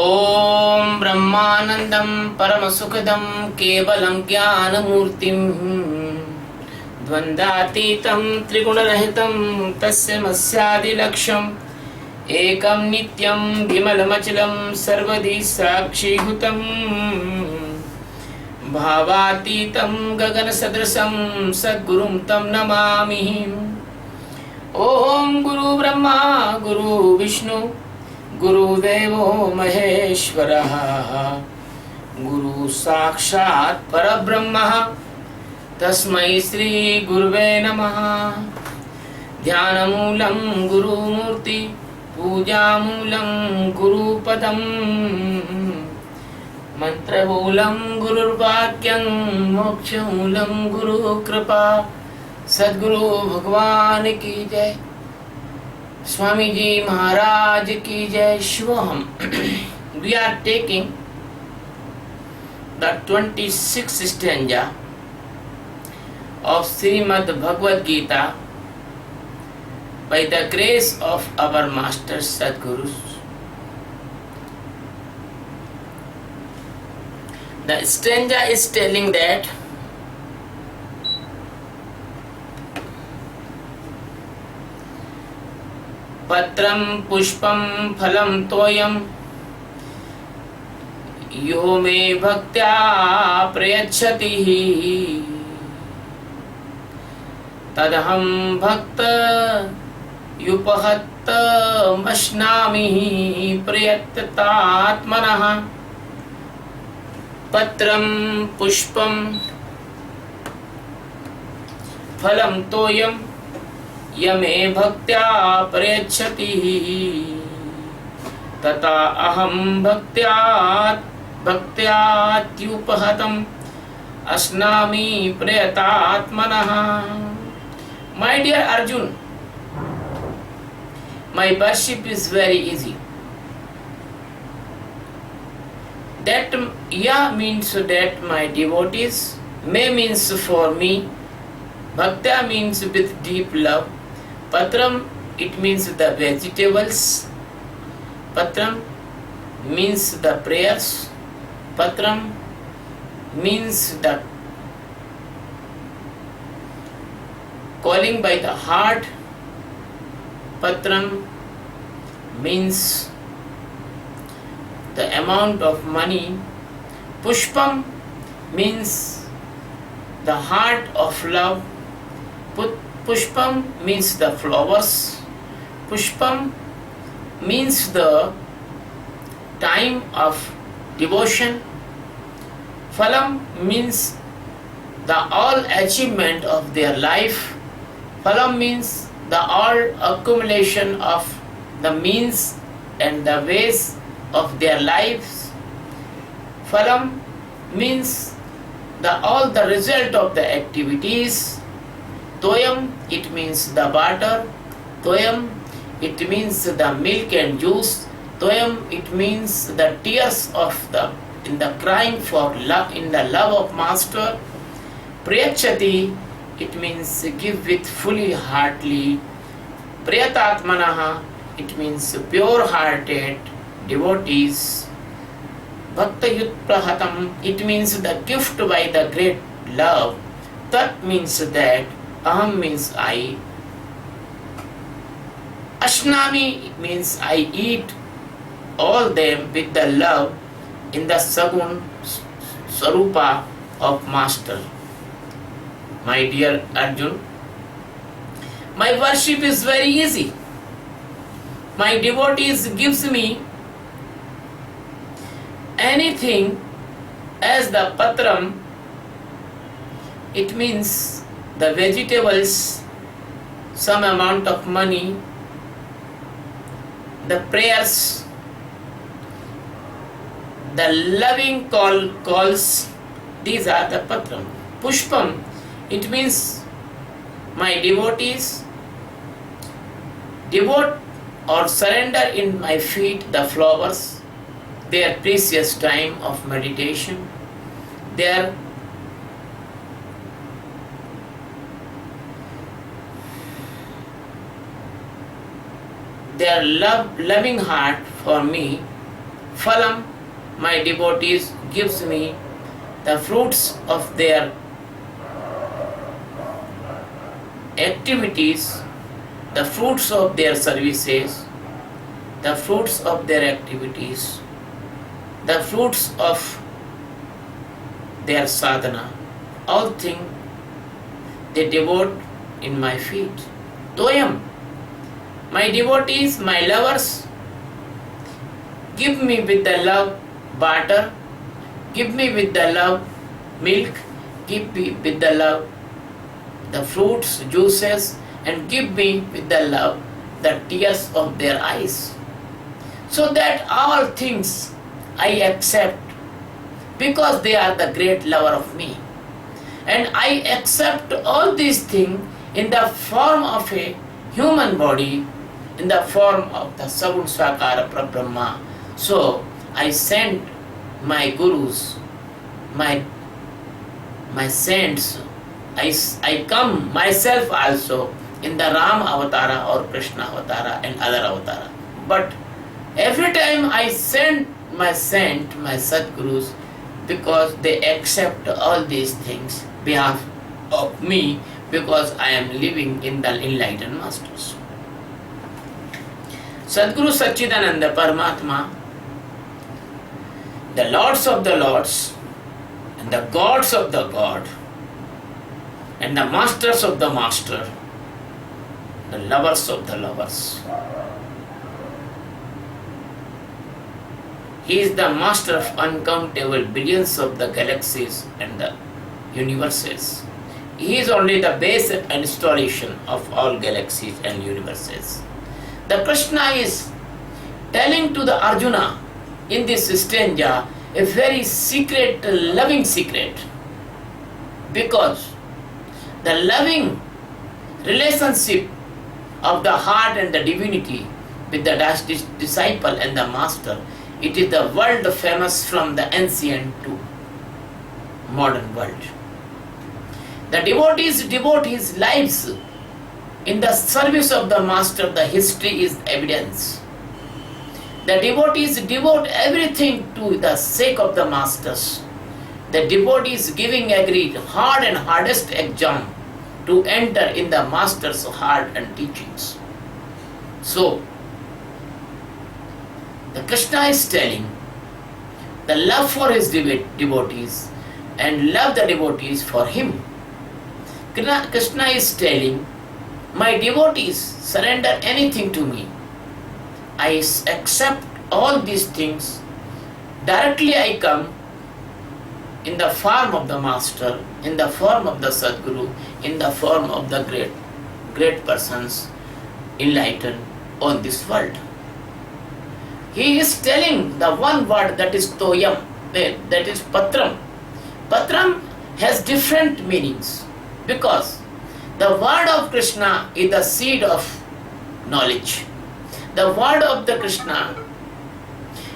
ॐ ब्रह्मानन्दं परमसुखदं केवलं ज्ञानमूर्तिं द्वन्द्वातीतं त्रिगुणरहितं तस्मैस्यादिलक्ष्यम् एकं नित्यं विमलमचलं सर्वदि साक्षीभूतं भावातीतं गगनसदृशं सद्गुरुं तं नमामि। ॐ गुरु ब्रह्मा गुरु विष्णु गुरुदेवो महेश्वरः गुरु साक्षात् परब्रह्म तस्मै श्री गुरुवे नमः। ध्यानमूलं गुरुमूर्ति पूजामूलं गुरुपदं मंत्रमूलं गुरुर्वाक्यं मोक्षमूलं गुरुकृपा। सद्गुरु भगवान की जय, स्वामी जी महाराज की जय। शिवोहम। We are taking the 26th stanza of Srimad Bhagavad Gita by the grace of our master Sadgurus. The stanza is telling that पत्रं पुष्पं फलं तोयं यो मे भक्त्या प्रयच्छति तदहं भक्तयुपहतमश्नामि प्रयत्तात्मनः। पत्रं पुष्पं फलं तोयं यमे भक्त्या प्रयच्छति तथा अहं भक्त्यात्युपहतम् अस्नामि प्रयतात्मनः। My dear Arjun, my worship is very easy. That ya means that my devotees, me means for me, bhaktya means with deep love. Patram, it means the vegetables. Patram means the prayers. Patram means the calling by the heart. Patram means the amount of money. Pushpam means the heart of love. Pushpam means the flowers. Pushpam means the time of devotion. Phalam means the all achievement of their life. Phalam means the all accumulation of the means and the ways of their lives. Phalam means all the result of the activities. Toyam, it means the butter. Toyam, it means the milk and juice. Toyam, it means the tears of in the crying for love, in the love of master. Priyachati, it means give with fully heartily. Priyatatmanaha, it means pure hearted devotees. Bhaktayutprahatam, it means the gift by the great love. Tat means that. Aham means I. Ashnami means I eat all them with the love in the Sagun Sarupa of Master. My dear Arjun, my worship is very easy. My devotees gives me anything as the patram, it means the vegetables, some amount of money, the prayers, the loving calls, these are the patram. Pushpam, it means my devotees devote or surrender in my feet the flowers, their precious time of meditation, their loving heart for me, Phalam, my devotees gives me the fruits of their activities, the fruits of their services, the fruits of their activities, the fruits of their sadhana, all things they devote in my feet. Toyam, my devotees, my lovers, give me with the love butter, give me with the love milk, give me with the love the fruits, juices, and give me with the love the tears of their eyes. So that all things I accept because they are the great lover of me. And I accept all these things in the form of a human body, in the form of the Sagun Swakara Prabrahma. So I send my gurus, my saints, I come myself also in the Ram Avatara or Krishna Avatara and other Avatara. But every time I send my saint, my Sadgurus, because they accept all these things behalf of me, because I am living in the enlightened masters. Sadguru Satchidananda Paramatma, the lords of the lords, and the gods of the god, and the masters of the master, the lovers of the lovers. He is the master of uncountable billions of the galaxies and the universes. He is only the base and installation of all galaxies and universes. The Krishna is telling to the Arjuna in this stanza a very secret, loving secret, because the loving relationship of the heart and the divinity with the disciple and the master, it is the world famous from the ancient to modern world. The devotees devote his lives in the service of the master. The history is evidence. The devotees devote everything to the sake of the masters. The devotees giving agreed hard and hardest exam to enter in the master's heart and teachings. So, the Krishna is telling the love for his devotees and love the devotees for him. Krishna is telling, my devotees, surrender anything to me. I accept all these things. Directly I come in the form of the master, in the form of the Sadguru, in the form of the great persons enlightened on this world. He is telling the one word, that is Toyam, that is Patram. Patram has different meanings, because the word of Krishna is the seed of knowledge. The word of the Krishna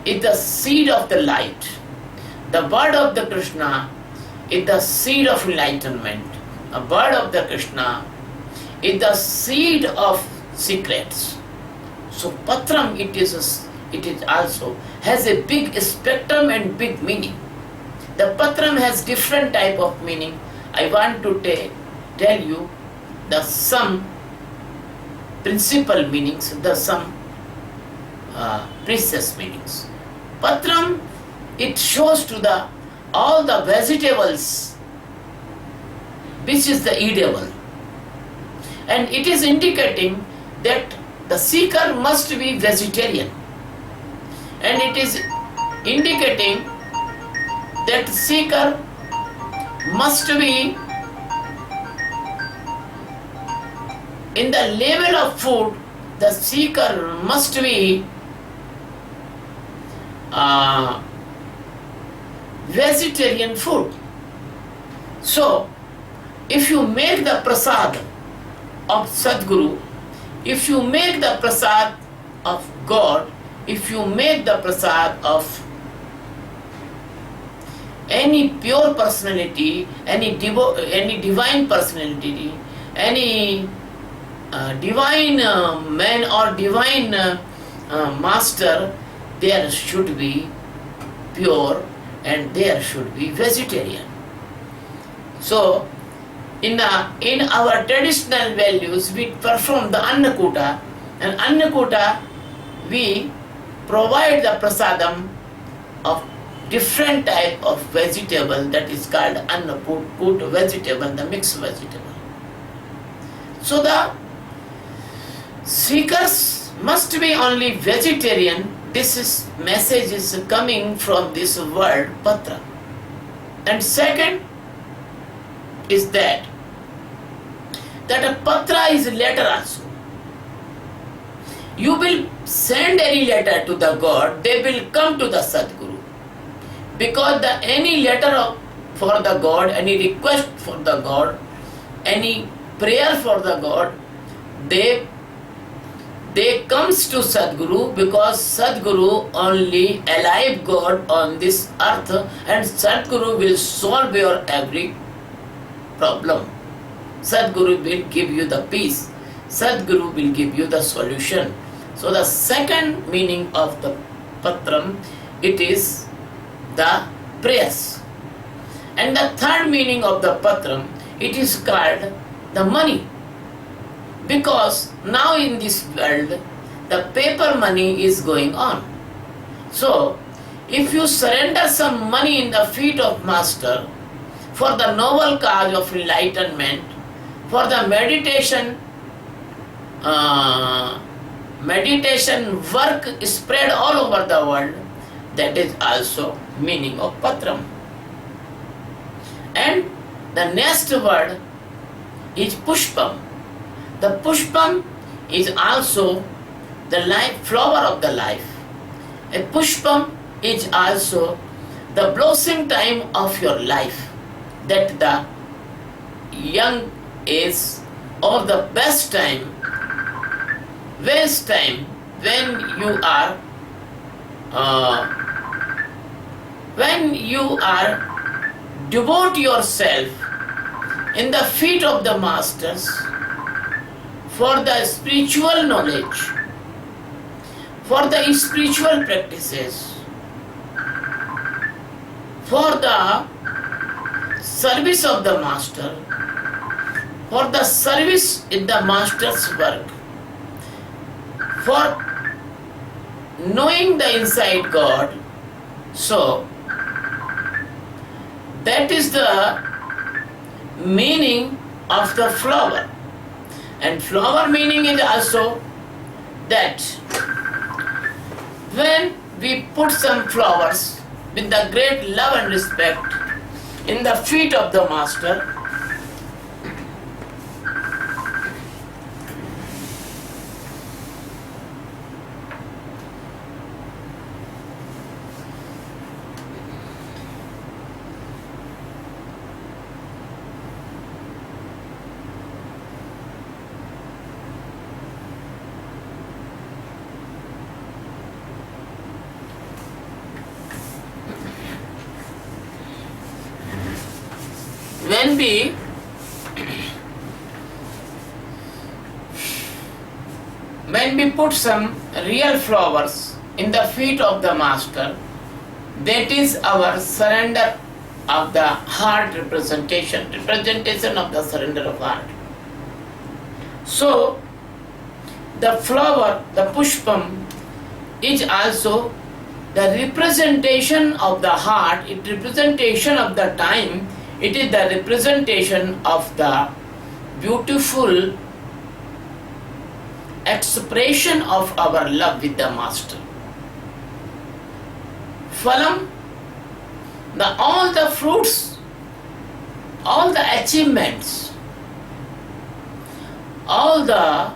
is the seed of the light. The word of the Krishna is the seed of enlightenment. The word of the Krishna is the seed of secrets. So Patram, it is also has a big spectrum and big meaning. The Patram has different type of meaning. I want to tell you the some principal meanings, the some precious meanings. Patram, it shows to the all the vegetables which is the edible, and it is indicating that the seeker must be vegetarian, and it is indicating that seeker must be in the level of food. The seeker must be vegetarian food. So, if you make the prasad of Sadguru, if you make the prasad of God, if you make the prasad of any pure personality, any divine personality, any divine man or divine master, there should be pure and there should be vegetarian. So, in our traditional values, we perform the Annakuta, and Annakuta we provide the prasadam of different type of vegetable, that is called Annakut vegetable, the mixed vegetable. So the seekers must be only vegetarian. Message is coming from this word patra. And second is that a patra is a letter also. You will send any letter to the God, they will come to the Sadguru. Because any letter for the God, any request for the God, any prayer for the God, they comes to Sadguru, because Sadguru only alive God on this earth, and Sadguru will solve your every problem. Sadguru will give you the peace. Sadguru will give you the solution. So the second meaning of the patram, it is the prayers. And the third meaning of the patram, it is called the money. Because now in this world, the paper money is going on. So, if you surrender some money in the feet of Master for the noble cause of enlightenment, for the meditation work spread all over the world, that is also meaning of patram. And the next word is pushpam. The pushpam is also the life, flower of the life. A pushpam is also the blossoming time of your life, that the young age or the best time, when you are devote yourself in the feet of the masters for the spiritual knowledge, for the spiritual practices, for the service of the master, for the service in the master's work, for knowing the inside God. So that is the meaning of the flower. And flower meaning is also that when we put some flowers with the great love and respect in the feet of the master, when we put some real flowers in the feet of the master, that is our surrender of the heart representation of the surrender of heart. So the flower, the pushpam, is also the representation of the heart, it representation of the time, it is the representation of the beautiful expression of our love with the master. Phalam, all the fruits, all the achievements, all the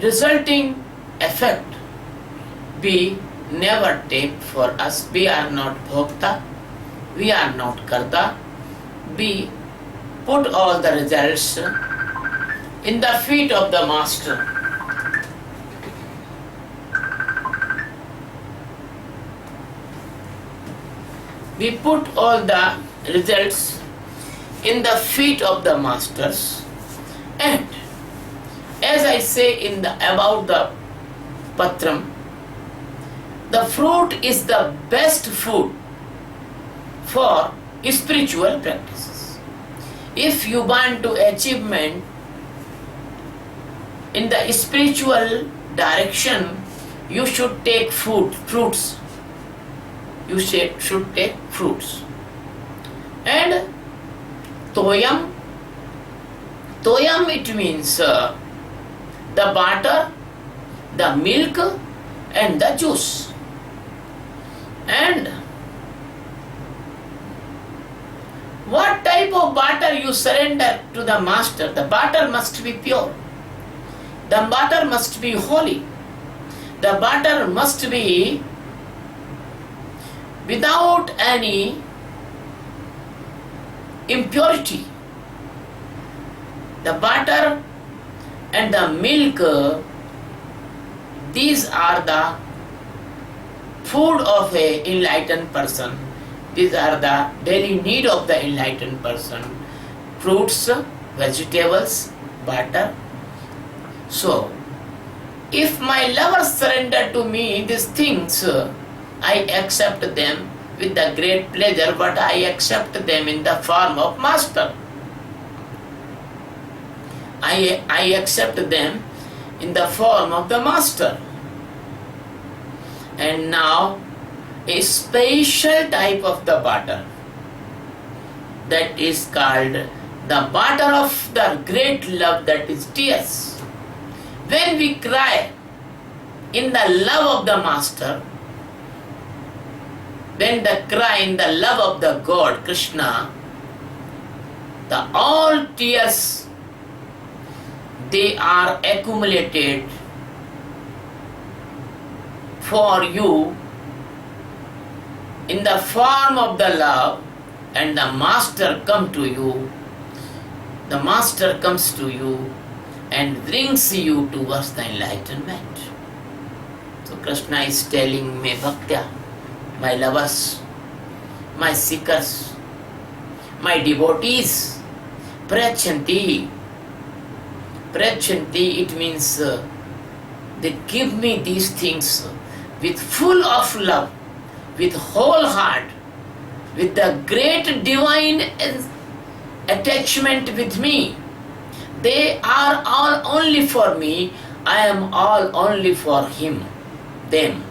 resulting effect, we never take for us. We are not bhokta, we are not karta. We put all the results in the feet of the master. We put all the results in the feet of the masters, and as I say about the patram, the the fruit is the best food for spiritual practices. If you want to achievement in the spiritual direction, you should take fruits. You should take fruits. And toyam it means the butter, the milk and the juice. And what type of butter you surrender to the master? The butter must be pure. The butter must be holy. The butter must be without any impurity. The butter and the milk, these are the food of an enlightened person. These are the daily need of the enlightened person. Fruits, vegetables, butter. So, if my lover surrender to me these things, I accept them with the great pleasure, but I accept them in the form of master. I accept them in the form of the master. And now a special type of the butter, that is called the butter of the great love, that is tears. When we cry in the love of the master, when the cry in the love of the God Krishna, the all tears, they are accumulated for you in the form of the love, and the master come to you. The master comes to you and brings you towards the enlightenment. So Krishna is telling me, Bhaktya, my lovers, my seekers, my devotees, prachanti. Prachanti, it means they give me these things with full of love, with whole heart, with the great divine attachment with me. They are all only for me, I am all only for him, them.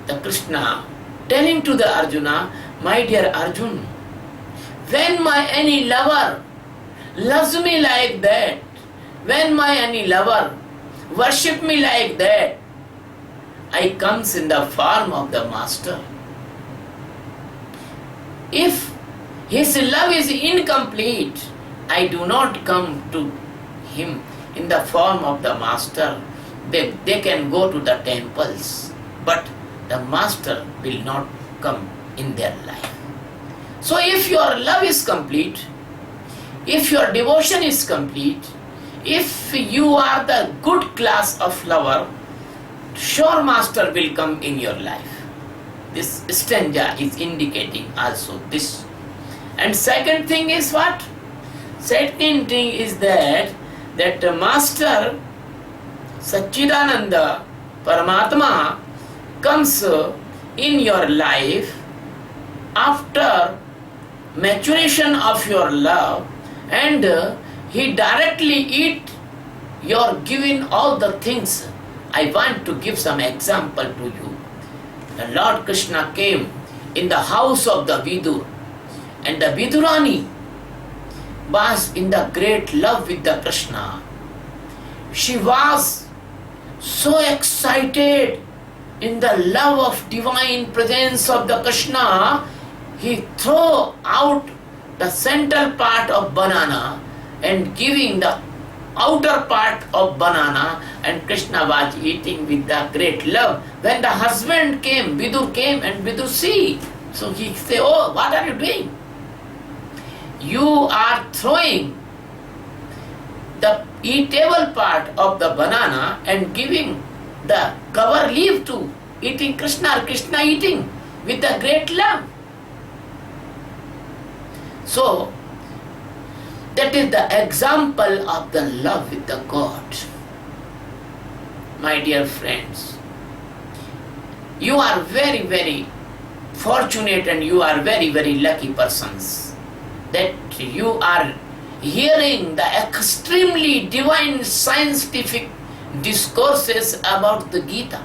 The Krishna telling to the Arjuna, my dear Arjun, when my any lover loves me like that, when my any lover worship me like that, I comes in the form of the master. If his love is incomplete, I do not come to him in the form of the master. They can go to the temples, but the master will not come in their life. So if your love is complete, if your devotion is complete, if you are the good class of lover, sure master will come in your life. This stanza is indicating also this. And second thing is what? Second thing is that the master Satchidananda Paramatma comes in your life after maturation of your love, and he directly eat your giving all the things. I want to give some example to you. The Lord Krishna came in the house of the Vidur, and the Vidurani was in the great love with the Krishna. She was so excited in the love of divine presence of the Krishna, he threw out the central part of banana and giving the outer part of banana, and Krishna was eating with the great love. When the husband came, Vidur came, and Vidur see. So he said, oh, what are you doing? You are throwing the eatable part of the banana and giving the cover leaf to eating Krishna, Krishna eating with the great love. So, that is the example of the love with the God. My dear friends, You are very, very fortunate and you are very, very lucky persons that you are hearing the extremely divine scientific discourses about the Gita.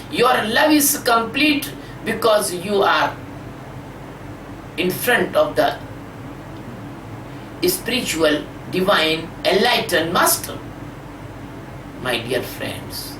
Your love is complete because you are in front of the spiritual, divine, enlightened master. My dear friends,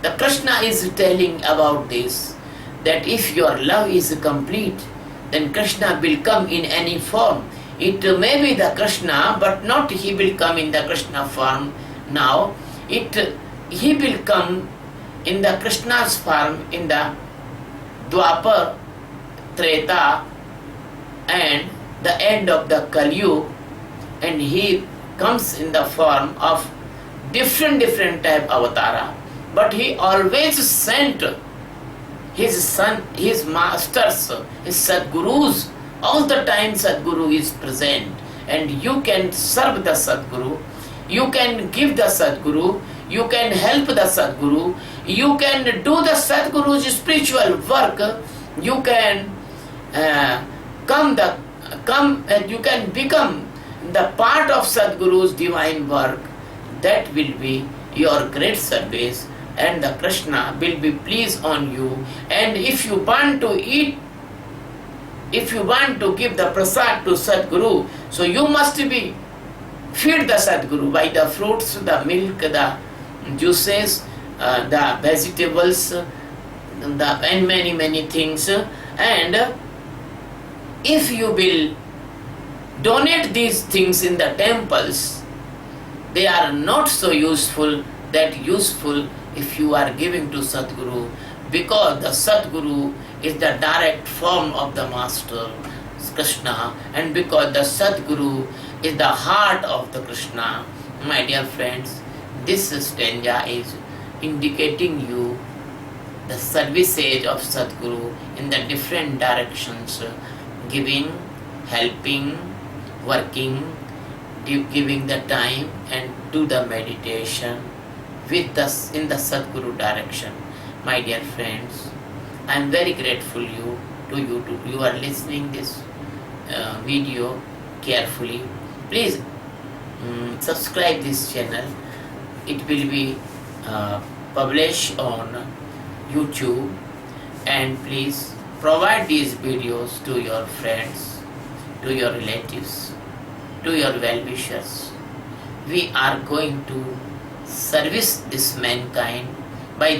the Krishna is telling about this, that if your love is complete, then Krishna will come in any form. It may be the Krishna, but not he will come in the Krishna form now. He will come in the Krishna's form in the Dwapar, Treta, and the end of the Kali Yuga, and he comes in the form of different type avatara, but he always sent his son, his masters, his Sadgurus. All the time Sadguru is present, and you can serve the Sadguru, you can give the Sadguru, you can help the Sadguru, you can do the Sadguru's spiritual work, you can you can become the part of Sadguru's divine work. That will be your great service, and the Krishna will be pleased on you. And if you want to eat, if you want to give the prasad to Sadguru, so you must be feed the Sadguru by the fruits, the milk, the juices, the vegetables, and many things. And if you will donate these things in the temples, they are not so useful if you are giving to Sadguru, because the Sadguru is the direct form of the Master Krishna, and because the Sadguru is the heart of the Krishna. My dear friends, this stanza is indicating you the services of Sadguru in the different directions, giving, helping, working, giving the time, and do the meditation with us in the Sadguru direction. My dear friends, I am very grateful to you are listening this video carefully. Please subscribe this channel. It will be published on YouTube, and please provide these videos to your friends, to your relatives, to your well-wishers. We are going to service this mankind